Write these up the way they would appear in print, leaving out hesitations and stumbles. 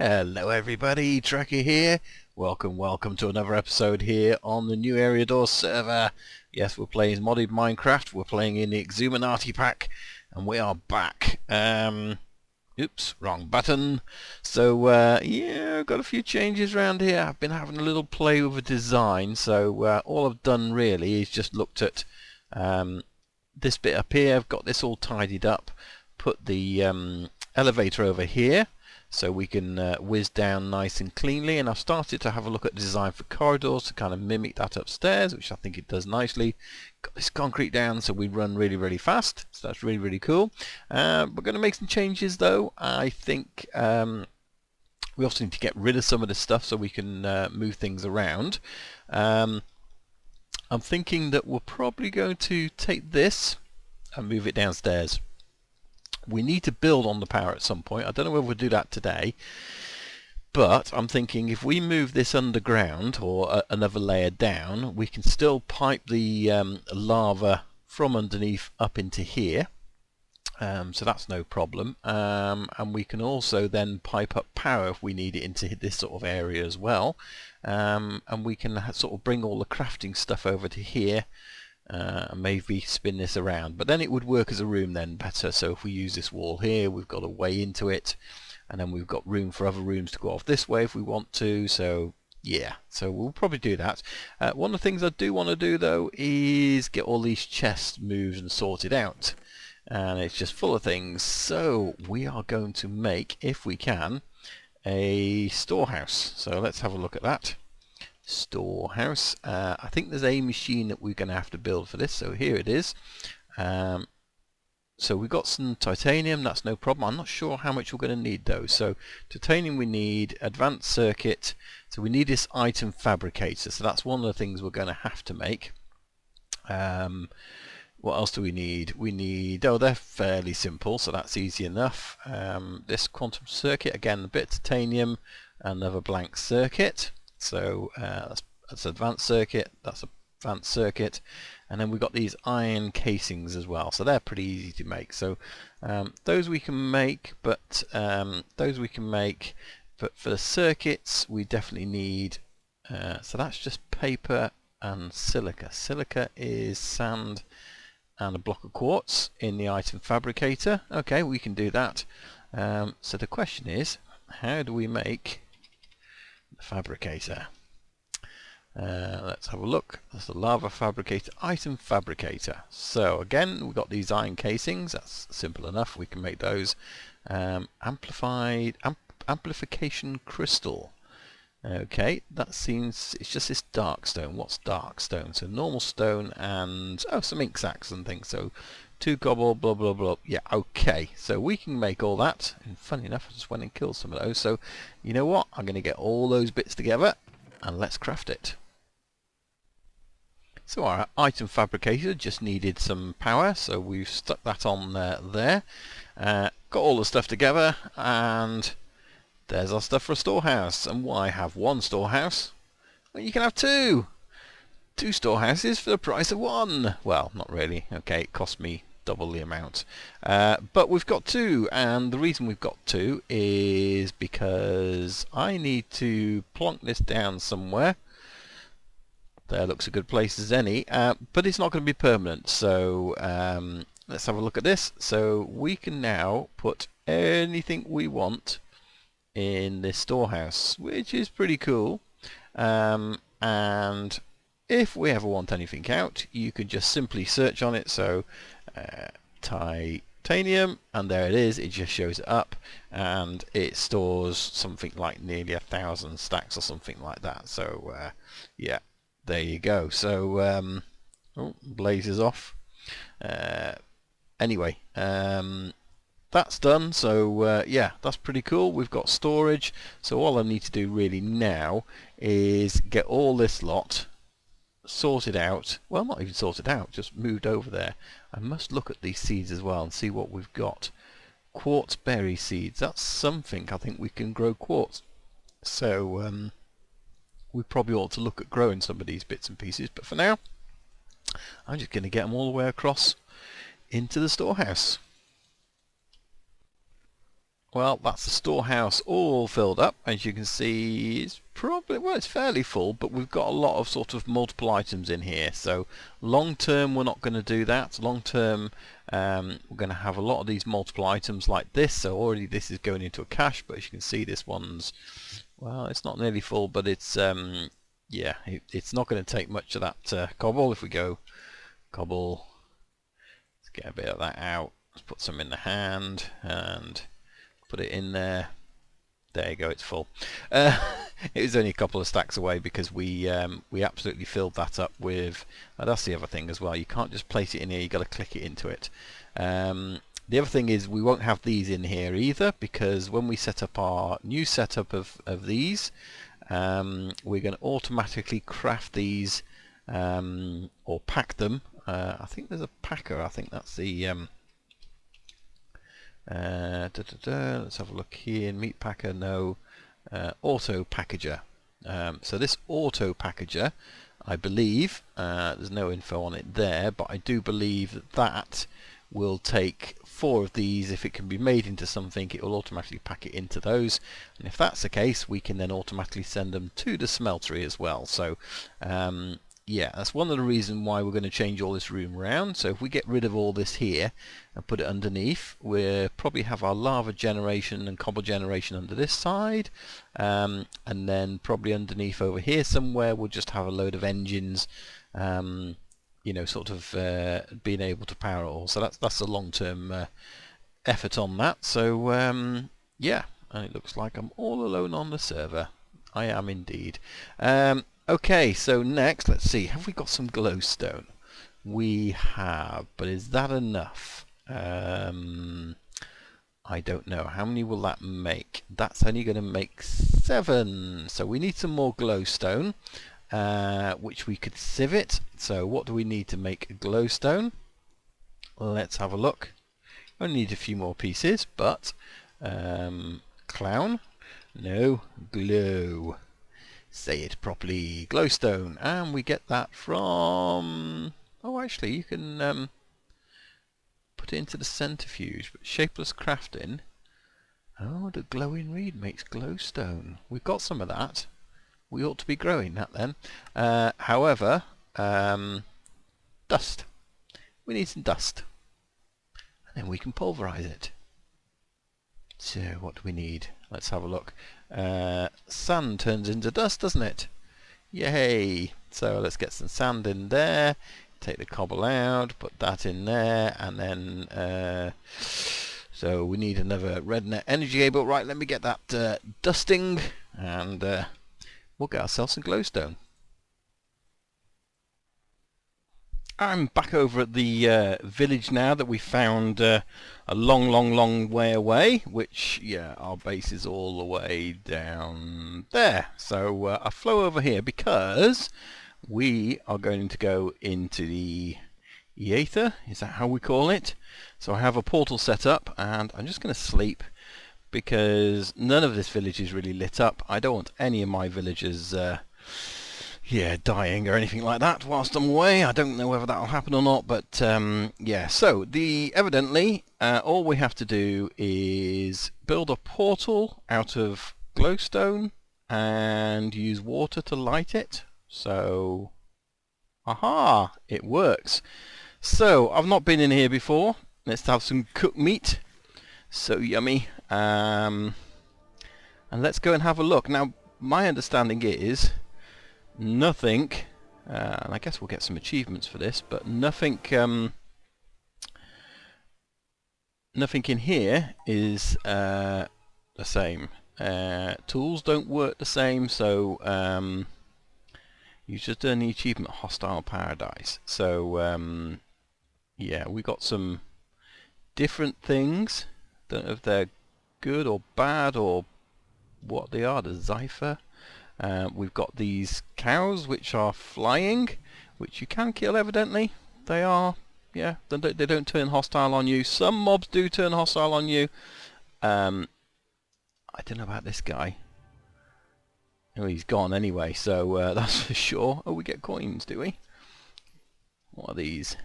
Hello everybody, Trekker here. Welcome to another episode here on the new Eriador server. Yes, we're playing modded Minecraft. We're playing in the Xisuminati pack, and we are back. Oops, wrong button. So yeah, I've got a few changes around here. I've been having a little play with the design. So all I've done really is just looked at this bit up here. I've got this all tidied up. Put the elevator over here, so we can whiz down nice and cleanly, and I've started to have a look at the design for corridors to kind of mimic that upstairs, which I think it does nicely. Got this concrete down so we run really fast, so that's really cool. We're going to make some changes though. I think we also need to get rid of some of this stuff so we can move things around. I'm thinking that we're probably going to take this and move it downstairs. We need to build on the power at some point. I don't know whether we'll do that today, but I'm thinking if we move this underground or another layer down, we can still pipe the lava from underneath up into here, so that's no problem, and we can also then pipe up power if we need it into this sort of area as well, and we can sort of bring all the crafting stuff over to here. Maybe spin this around, but then it would work as a room then better. So if we use this wall here, we've got a way into it, and then we've got room for other rooms to go off this way if we want to. So yeah, so we'll probably do that. One of the things I do want to do though is get all these chests moved and sorted out, and it's just full of things. So we are going to make, if we can, a storehouse. So let's have a look at that. Storehouse. I think there's a machine that we're going to have to build for this, so here it is. So we've got some titanium, that's no problem. I'm not sure how much we're going to need though. So titanium we need, advanced circuit, so we need this item fabricator, so that's one of the things we're going to have to make. What else do we need? We need, oh, they're fairly simple, so that's easy enough. This quantum circuit, again a bit of titanium, another blank circuit. So that's advanced circuit, that's advanced circuit, and then we've got these iron casings as well, so they're pretty easy to make. So those we can make, but for the circuits we definitely need, so that's just paper and silica. Silica is sand and a block of quartz in the item fabricator. Okay, we can do that. So the question is, how do we make fabricator? Let's have a look. That's the lava fabricator, item fabricator. So again, we've got these iron casings. That's simple enough. We can make those. Amplification crystal. Okay, that seems, it's just this dark stone. What's dark stone? So normal stone and some ink sacks and things. So 2 cobble, blah blah blah. Yeah, okay, so we can make all that, and funny enough I just went and killed some of those. So you know what, I'm going to get all those bits together and let's craft it. So our item fabricator just needed some power, so we've stuck that on there. Got all the stuff together, and there's our stuff for a storehouse. And why have one storehouse? Well, you can have two storehouses for the price of one. Well, not really. Okay, it cost me double the amount, but we've got two, and the reason we've got two is because I need to plonk this down somewhere. There looks a good place as any, but it's not going to be permanent. So let's have a look at this. So we can now put anything we want in this storehouse, which is pretty cool. And if we ever want anything out, you can just simply search on it. So titanium, and there it is. It just shows it up, and it stores something like nearly 1,000 stacks or something like that. So yeah, there you go. So oh, blazes off. Anyway, that's done. So yeah, that's pretty cool. We've got storage, so all I need to do really now is get all this lot sorted out. Well, not even sorted out, just moved over there. I must look at these seeds as well and see what we've got. Quartz berry seeds, that's something. I think we can grow quartz, so we probably ought to look at growing some of these bits and pieces, but for now I'm just going to get them all the way across into the storehouse. Well, that's the storehouse all filled up. As you can see, it's probably, well, it's fairly full, but we've got a lot of sort of multiple items in here. So long term, we're not going to do that. Long term, we're going to have a lot of these multiple items like this. So already this is going into a cache, but as you can see, this one's, well, it's not nearly full, but it's, yeah, it's not going to take much of that cobble. If we go cobble, let's get a bit of that out. Let's put some in the hand and put it in there. There you go, it's full. It was only a couple of stacks away because we absolutely filled that up with, that's the other thing as well, you can't just place it in here, you got to click it into it. The other thing is we won't have these in here either, because when we set up our new setup of these, we're going to automatically craft these or pack them. I think there's a packer, I think that's the let's have a look here. Meat packer, no. Auto packager. So this auto packager, I believe, there's no info on it there, but I do believe that that will take 4 of these. If it can be made into something, it will automatically pack it into those, and if that's the case, we can then automatically send them to the smeltery as well. So yeah, that's one of the reasons why we're going to change all this room around. So if we get rid of all this here and put it underneath, we'll probably have our lava generation and cobble generation under this side, and then probably underneath over here somewhere we'll just have a load of engines, you know, sort of being able to power it all. So that's a long-term effort on that. So yeah, and it looks like I'm all alone on the server. I am indeed. Okay, so next, let's see, have we got some glowstone? We have, but is that enough? I don't know. How many will that make? That's only going to make 7. So we need some more glowstone, which we could sieve it. So what do we need to make a glowstone? Let's have a look. Only need a few more pieces, but clown, no, glow. Say it properly, glowstone, and we get that from, oh actually you can put it into the centrifuge, but shapeless crafting, oh, the glowing reed makes glowstone. We've got some of that, we ought to be growing that then. However, dust, we need some dust, and then we can pulverize it. So what do we need? Let's have a look. Sand turns into dust, doesn't it? Yay! So let's get some sand in there, take the cobble out, put that in there, and then so we need another red net energy cable. Right, let me get that dusting, and we'll get ourselves some glowstone. I'm back over at the village now that we found a long way away, which, yeah, our base is all the way down there. So I flew over here because we are going to go into the Aether, is that how we call it? So I have a portal set up, and I'm just going to sleep because none of this village is really lit up. I don't want any of my villagers yeah, dying or anything like that whilst I'm away. I don't know whether that'll happen or not, but yeah, so evidently all we have to do is build a portal out of glowstone and use water to light it. So aha, it works. So I've not been in here before. Let's have some cooked meat, so yummy, and let's go and have a look. Now my understanding is nothing, and I guess we'll get some achievements for this, but nothing nothing in here is the same. Tools don't work the same, so you just done the achievement Hostile Paradise. So yeah, we got some different things. Don't know if they're good or bad or what they are. The Xipher. We've got these cows which are flying, which you can kill evidently. They are, yeah, they don't turn hostile on you. Some mobs do turn hostile on you. I don't know about this guy. Oh, he's gone anyway, so that's for sure. Oh, we get coins, do we? What are these?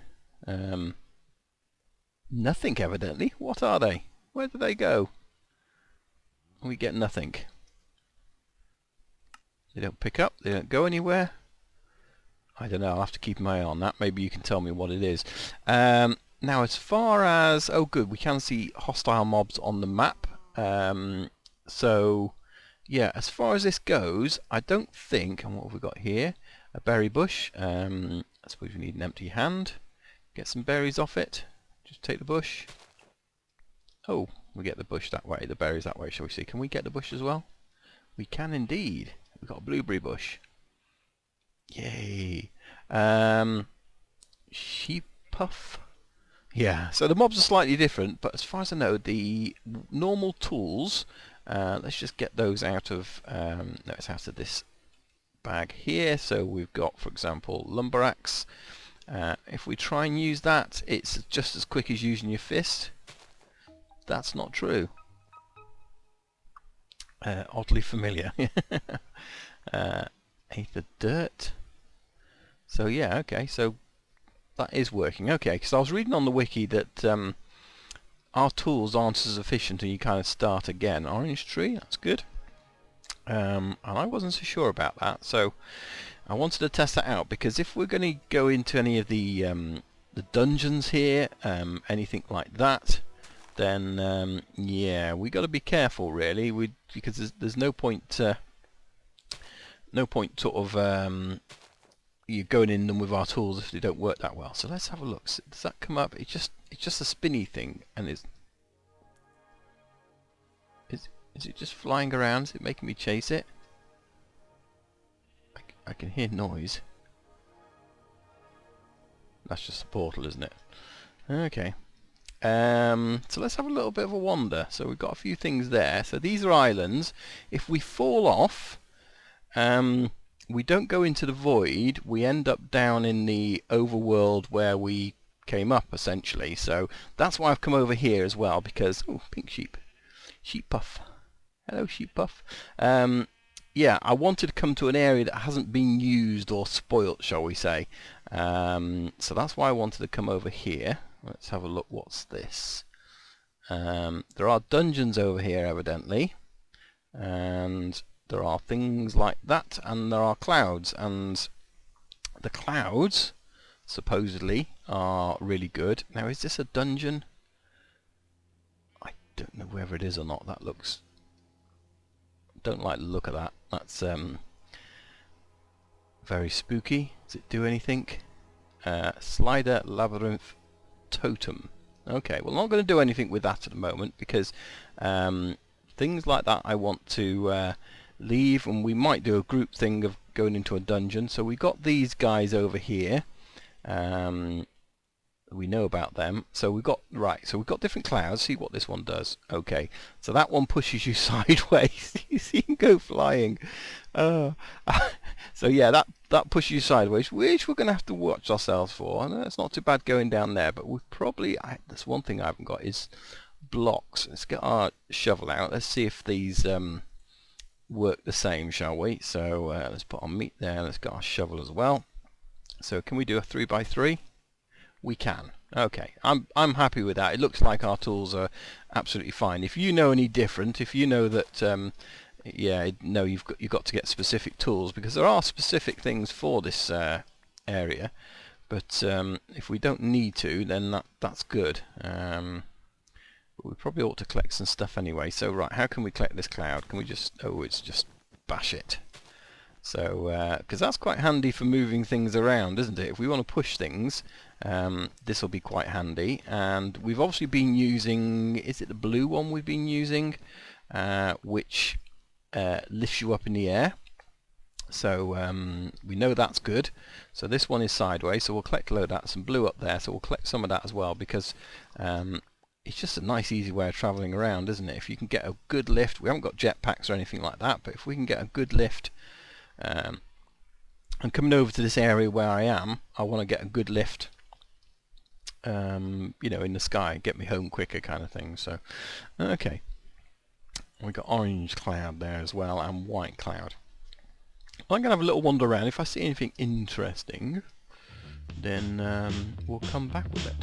Nothing evidently. What are they? Where do they go? We get nothing. They don't pick up, they don't go anywhere. I don't know, I'll have to keep my eye on that. Maybe you can tell me what it is. Now as far as... oh good, we can see hostile mobs on the map. So yeah, as far as this goes, I don't think... and what have we got here? A berry bush. I suppose we need an empty hand. Get some berries off it. Just take the bush. Oh, we get the bush that way, the berries that way, shall we see. Can we get the bush as well? We can indeed. We've got a blueberry bush. Yay. Sheep puff. Yeah, so the mobs are slightly different, but as far as I know, the normal tools, let's just get those out of, no, it's out of this bag here. So we've got, for example, lumber axe. If we try and use that, it's just as quick as using your fist. That's not true. Oddly familiar. Aether dirt. So yeah, okay, so that is working. Okay, because I was reading on the wiki that our tools aren't as efficient and you kind of start again. Orange tree, that's good. And I wasn't so sure about that, so I wanted to test that out, because if we're going to go into any of the dungeons here, anything like that, then yeah, we got to be careful really. Because there's no point sort of you going in them with our tools if they don't work that well. So let's have a look. Does that come up? It's just a spinny thing, and is it just flying around? Is it making me chase it? I can hear noise. That's just a portal, isn't it? Okay. So let's have a little bit of a wander. So we've got a few things there. So these are islands. If we fall off, we don't go into the void. We end up down in the overworld where we came up, essentially. So that's why I've come over here as well, because... oh, pink sheep. Sheep puff. Hello, sheep puff. Yeah, I wanted to come to an area that hasn't been used or spoilt, shall we say. So that's why I wanted to come over here. Let's have a look. What's this? There are dungeons over here, evidently. And there are things like that, and there are clouds. And the clouds, supposedly, are really good. Now, is this a dungeon? I don't know whether it is or not. That looks... don't like the look of that. That's very spooky. Does it do anything? Slider labyrinth totem. Okay, well, I'm not going to do anything with that at the moment, because things like that I want to leave, and we might do a group thing of going into a dungeon. So we got these guys over here. We know about them. So we've got, right, so we've got different clouds. See what this one does. Okay, so that one pushes you sideways. You see him go flying. So yeah, that pushes you sideways, which we're going to have to watch ourselves for. I know it's not too bad going down there, but we've probably... there's one thing I haven't got is blocks. Let's get our shovel out. Let's see if these work the same, shall we? So let's put our meat there. Let's get our shovel as well. So can we do a 3x3? We can. Okay, I'm happy with that. It looks like our tools are absolutely fine. If you know any different, if you know that yeah, no, you've got to get specific tools, because there are specific things for this area. But if we don't need to, then that's good. But we probably ought to collect some stuff anyway. So right, how can we collect this cloud? Can we just... oh, it's just bash it. So, because that's quite handy for moving things around, isn't it? If we want to push things, this will be quite handy. And we've obviously been using... is it the blue one we've been using? Which lifts you up in the air. So we know that's good. So this one is sideways, so we'll collect a load of that. Some blue up there, so we'll collect some of that as well, because it's just a nice easy way of travelling around, isn't it? If you can get a good lift, we haven't got jetpacks or anything like that, but if we can get a good lift, and coming over to this area where I am, I want to get a good lift, you know, in the sky, get me home quicker kind of thing. So okay, we got orange cloud there as well, and white cloud. I'm going to have a little wander around. If I see anything interesting, then we'll come back with it.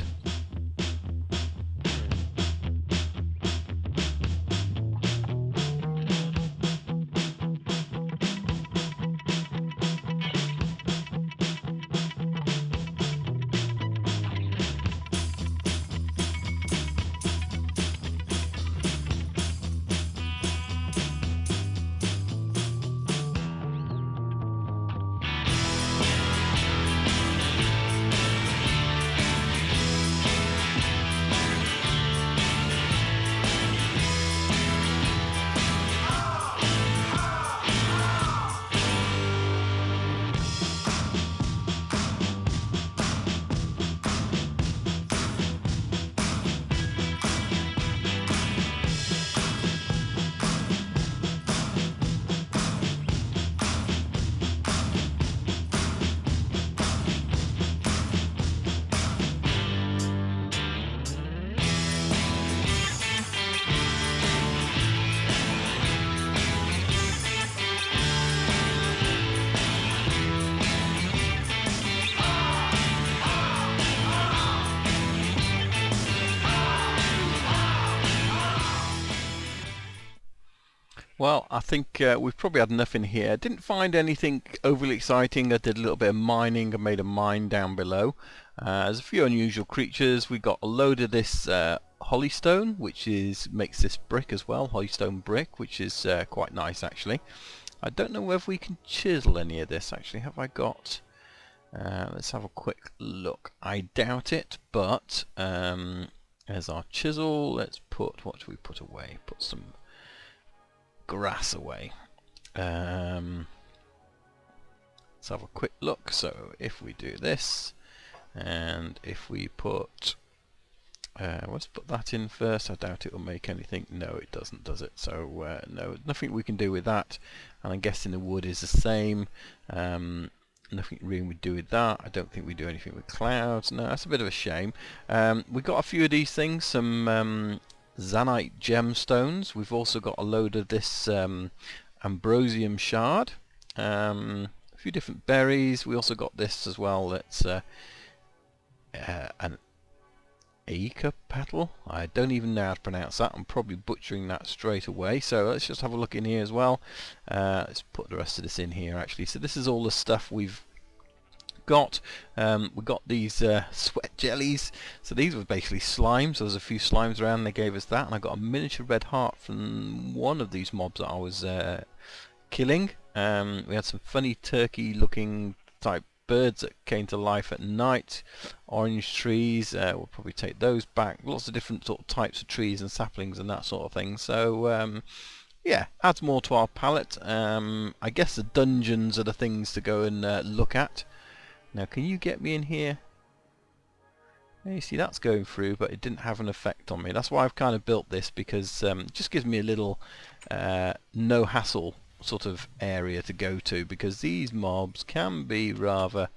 Well, I think we've probably had enough in here. Didn't find anything overly exciting. I did a little bit of mining. I made a mine down below. There's a few unusual creatures. We got a load of this holystone, which makes this brick as well, holystone brick, which is quite nice actually. I don't know whether we can chisel any of this actually. Have I got... let's have a quick look. I doubt it, but there's our chisel. Let's put... what do we put away? Put some grass away. Let's have a quick look. So if we do this, and if we put... let's put that in first. I doubt it will make anything. No, it doesn't, does it? So no, nothing we can do with that. And I'm guessing the wood is the same. Nothing really we do with that. I don't think we do anything with clouds. No, that's a bit of a shame. We got a few of these things. Some Zanite gemstones. We've also got a load of this ambrosium shard. A few different berries. We also got this as well. That's an Aether petal. I don't even know how to pronounce that. I'm probably butchering that straight away. So let's just have a look in here as well. Let's put the rest of this in here actually. So this is all the stuff we've got. We got these sweat jellies. So these were basically slimes. So there's a few slimes around. They gave us that, and I got a miniature red heart from one of these mobs that I was killing. We had some funny turkey-looking type birds that came to life at night. Orange trees. We'll probably take those back. Lots of different sort of types of trees and saplings and that sort of thing. So yeah, adds more to our palette. I guess the dungeons are the things to go and look at. Now, can you get me in here? You see, that's going through, but it didn't have an effect on me. That's why I've kind of built this, because it just gives me a little no hassle sort of area to go to, because these mobs can be rather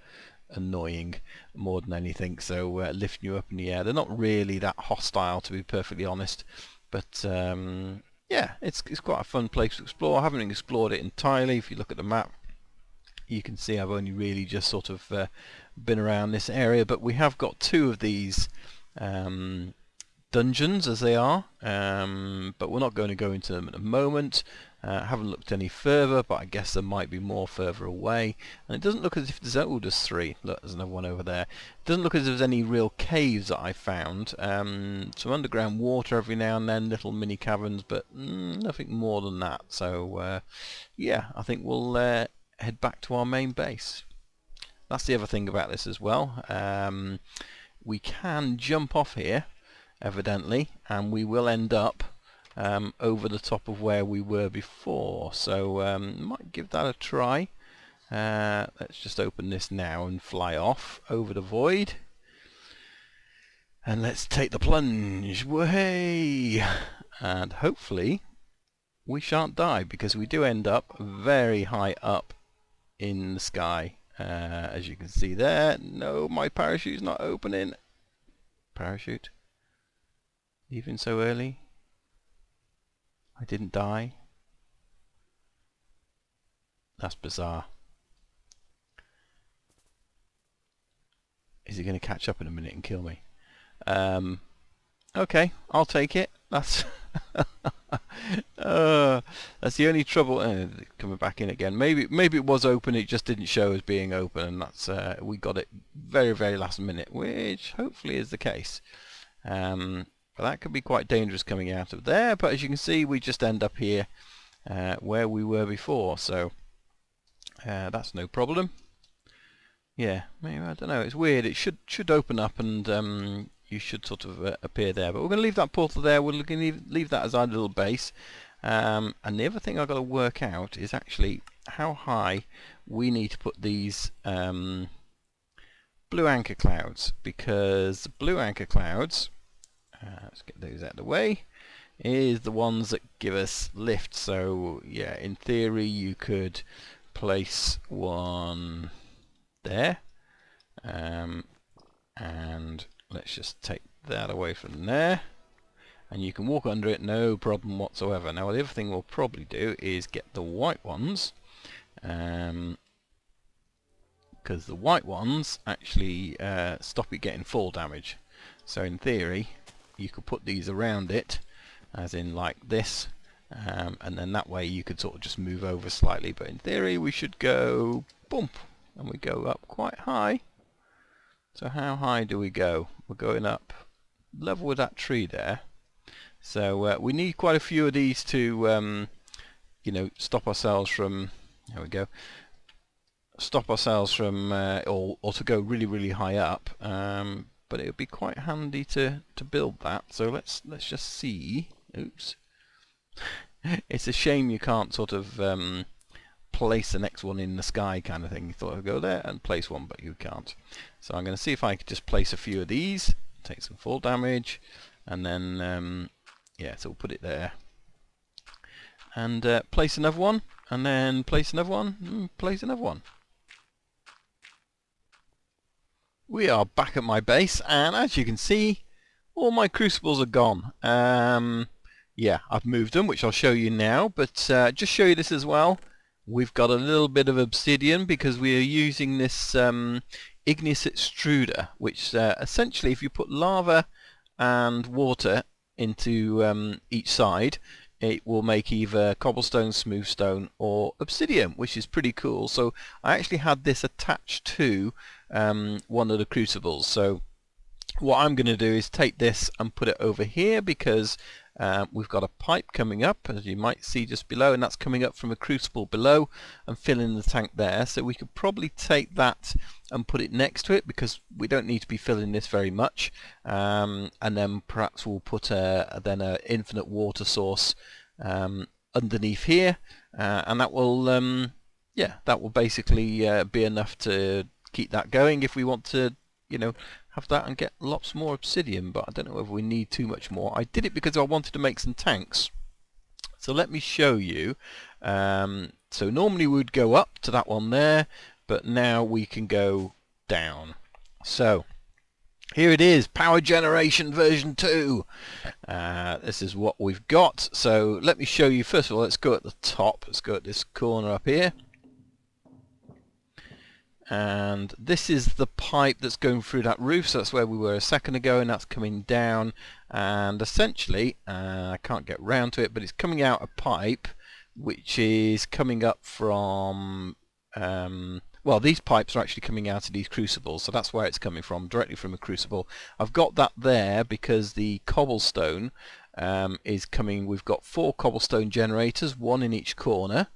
annoying more than anything. So lifting you up in the air, they're not really that hostile, to be perfectly honest, but yeah, it's quite a fun place to explore. I haven't explored it entirely. If you look at the map, you can see I've only really just sort of been around this area, but we have got two of these dungeons as they are, but we're not going to go into them at the moment. Haven't looked any further, but I guess there might be more further away. And it doesn't look as if there's... oh, there's three. Look, there's another one over there. It doesn't look as if there's any real caves that I found. Some underground water every now and then, little mini caverns, but nothing more than that. So yeah, I think we'll head back to our main base. That's the other thing about this as well. We can jump off here, evidently, and we will end up over the top of where we were before. So might give that a try. Let's just open this now and fly off over the void. And let's take the plunge. Way! And hopefully we shan't die, because we do end up very high up in the sky. As you can see there. No, my parachute's not opening. Parachute? Even so early? I didn't die? That's bizarre. Is he going to catch up in a minute and kill me? Okay, I'll take it. That's that's the only trouble. Coming back in again. Maybe it was open. It just didn't show as being open, and that's we got it very last minute, which hopefully is the case. But that could be quite dangerous coming out of there. But as you can see, we just end up here where we were before. So that's no problem. Yeah, maybe, I don't know. It's weird. It should open up and you should sort of appear there. But we're going to leave that portal there. We're going to leave that as our little base. And the other thing I've got to work out is actually how high we need to put these blue anchor clouds. Because the blue anchor clouds, let's get those out of the way, is the ones that give us lift. So yeah, in theory you could place one there, and let's just take that away from there, and you can walk under it, no problem whatsoever. Now the other thing we'll probably do is get the white ones, because the white ones actually stop it getting fall damage. So in theory you could put these around it, as in like this, and then that way you could sort of just move over slightly, but in theory we should go bump, and we go up quite high. So how high do we go? We're going up level with that tree there. So we need quite a few of these to you know, stop ourselves from, there we go, stop ourselves from or to go really high up, but it would be quite handy to build that. So let's just see. Oops. It's a shame you can't sort of place the next one in the sky kind of thing. You thought I'd go there and place one, but you can't. So I'm going to see if I could just place a few of these, take some fall damage, and then yeah, so we'll put it there, and place another one, and then place another one, and place another one. We are back at my base, and as you can see, all my crucibles are gone. Yeah, I've moved them, which I'll show you now, but just show you this as well. We've got a little bit of obsidian because we are using this igneous extruder, which essentially, if you put lava and water into each side, it will make either cobblestone, smooth stone, or obsidian, which is pretty cool. So I actually had this attached to one of the crucibles. So what I'm going to do is take this and put it over here, because we've got a pipe coming up, as you might see just below, and that's coming up from a crucible below and filling the tank there. So we could probably take that and put it next to it, because we don't need to be filling this very much, and then perhaps we'll put then an infinite water source underneath here, and that will yeah, that will basically be enough to keep that going if we want to, you know, have that and get lots more obsidian. But I don't know whether we need too much more. I did it because I wanted to make some tanks. So let me show you. So normally we would go up to that one there, but now we can go down. So here it is, power generation version 2. This is what we've got. So let me show you. First of all, let's go at the top. Let's go at this corner up here. And this is the pipe that's going through that roof, so that's where we were a second ago, and that's coming down, and essentially I can't get round to it, but it's coming out a pipe which is coming up from well, these pipes are actually coming out of these crucibles, so that's where it's coming from, directly from a crucible. I've got that there because the cobblestone is coming. We've got 4 cobblestone generators, 1 in each corner.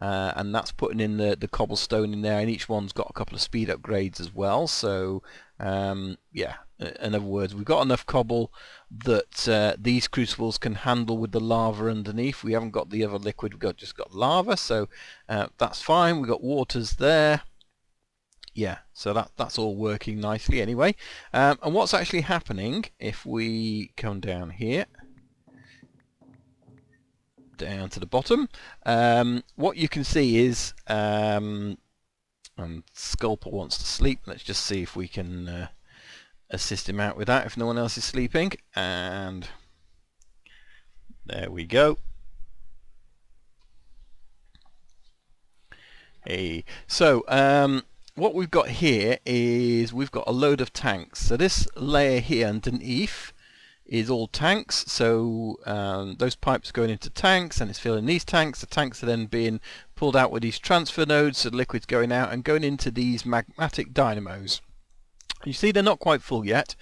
And that's putting in the cobblestone in there, and each one's got a couple of speed upgrades as well. So yeah, in other words, we've got enough cobble that these crucibles can handle with the lava underneath. We haven't got the other liquid, we've just got lava, so that's fine. We've got waters there. Yeah, so that's all working nicely anyway. And what's actually happening if we come down here, down to the bottom, what you can see is and Sculper wants to sleep. Let's just see if we can assist him out with that if no one else is sleeping, and there we go. Hey, so what we've got here is we've got a load of tanks. So this layer here underneath is all tanks, so those pipes are going into tanks and it's filling these tanks. The tanks are then being pulled out with these transfer nodes, so the liquid's going out and going into these magmatic dynamos. You see they're not quite full yet,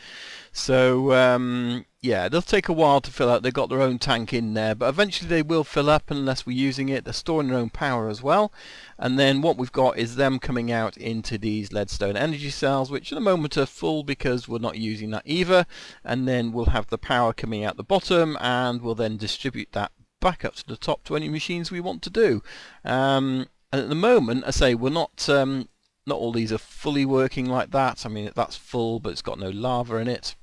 so yeah, they'll take a while to fill up. They've got their own tank in there, but eventually they will fill up unless we're using it. They're storing their own power as well, and then what we've got is them coming out into these leadstone energy cells, which at the moment are full because we're not using that either, and then we'll have the power coming out the bottom, and we'll then distribute that back up to the top to any machines we want to do. And at the moment, I say, we're not all these are fully working like that. I mean, that's full, but it's got no lava in it.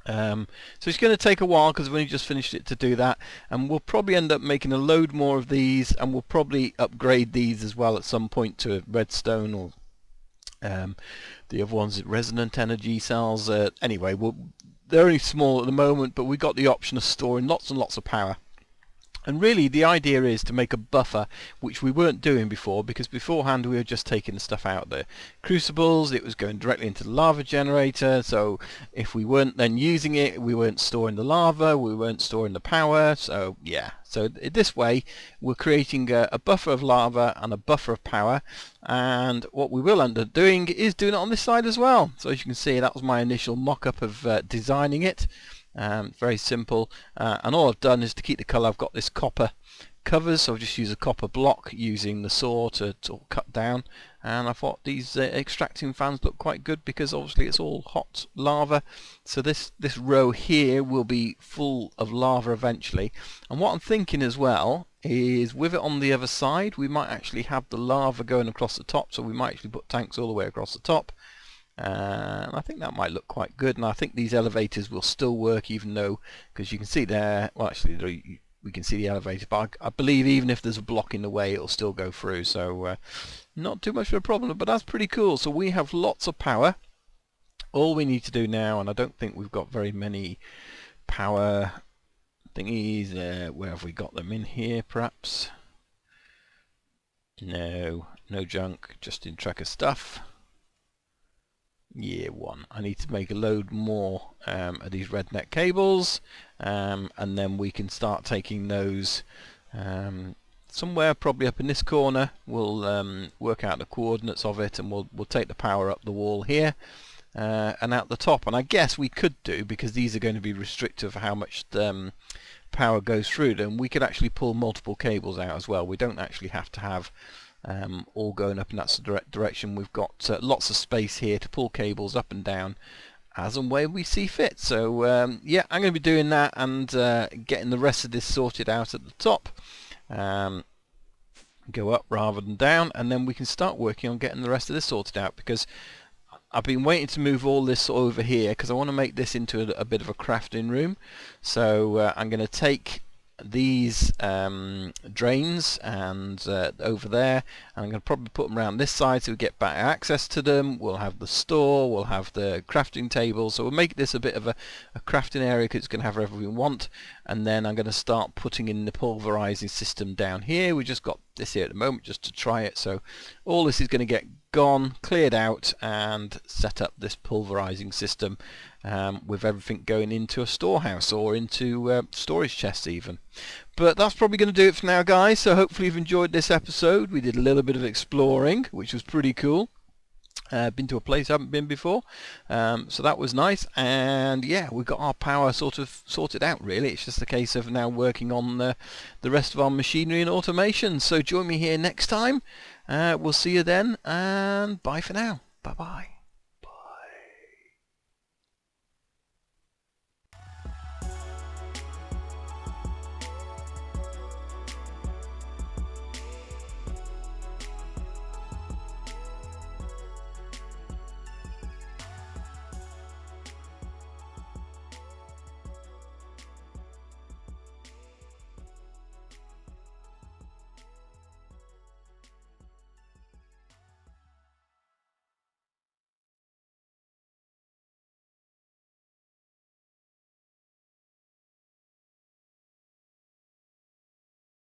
So it's going to take a while because we've only just finished it to do that, and we'll probably end up making a load more of these, and we'll probably upgrade these as well at some point to redstone, or the other ones resonant energy cells. Anyway, they're only small at the moment, but we've got the option of storing lots and lots of power. And really the idea is to make a buffer, which we weren't doing before, because beforehand we were just taking the stuff out of the crucibles, it was going directly into the lava generator, so if we weren't then using it, we weren't storing the lava, we weren't storing the power, so yeah. So this way we're creating a buffer of lava and a buffer of power, and what we will end up doing is doing it on this side as well. So as you can see, that was my initial mock-up of designing it. Very simple, and all I've done is to keep the colour, I've got this copper covers, so I've just used a copper block using the saw to cut down, and I thought these extracting fans look quite good because obviously it's all hot lava, so this row here will be full of lava eventually. And what I'm thinking as well is with it on the other side, we might actually have the lava going across the top, so we might actually put tanks all the way across the top. And I think that might look quite good, and I think these elevators will still work, even though, because you can see there, well actually we can see the elevator, but I believe even if there's a block in the way it'll still go through, so not too much of a problem. But that's pretty cool. So we have lots of power. All we need to do now, and I don't think we've got very many power thingies, where have we got them in here perhaps? No junk, just in tracker stuff. Yeah, one. I need to make a load more of these redneck cables, and then we can start taking those somewhere probably up in this corner. We'll work out the coordinates of it, and we'll take the power up the wall here and out the top. And I guess we could do, because these are going to be restrictive for how much power goes through them, we could actually pull multiple cables out as well. We don't actually have to have all going up in that direction. We've got lots of space here to pull cables up and down as and when we see fit. So yeah, I'm going to be doing that and getting the rest of this sorted out at the top. Go up rather than down, and then we can start working on getting the rest of this sorted out, because I've been waiting to move all this over here because I want to make this into a bit of a crafting room. So I'm going to take these drains and over there, and I'm going to probably put them around this side so we get better access to them. We'll have the store, we'll have the crafting table, so we'll make this a bit of a crafting area because it's going to have everything we want. And then I'm going to start putting in the pulverizing system down here. We just got this here at the moment just to try it, so all this is going to get gone, cleared out, and set up this pulverizing system with everything going into a storehouse or into storage chests even. But that's probably going to do it for now, guys, so hopefully you've enjoyed this episode. We did a little bit of exploring, which was pretty cool. Been to a place I haven't been before, so that was nice. And yeah, we've got our power sort of sorted out really. It's just a case of now working on the rest of our machinery and automation. So join me here next time. We'll see you then, and bye for now. Bye bye.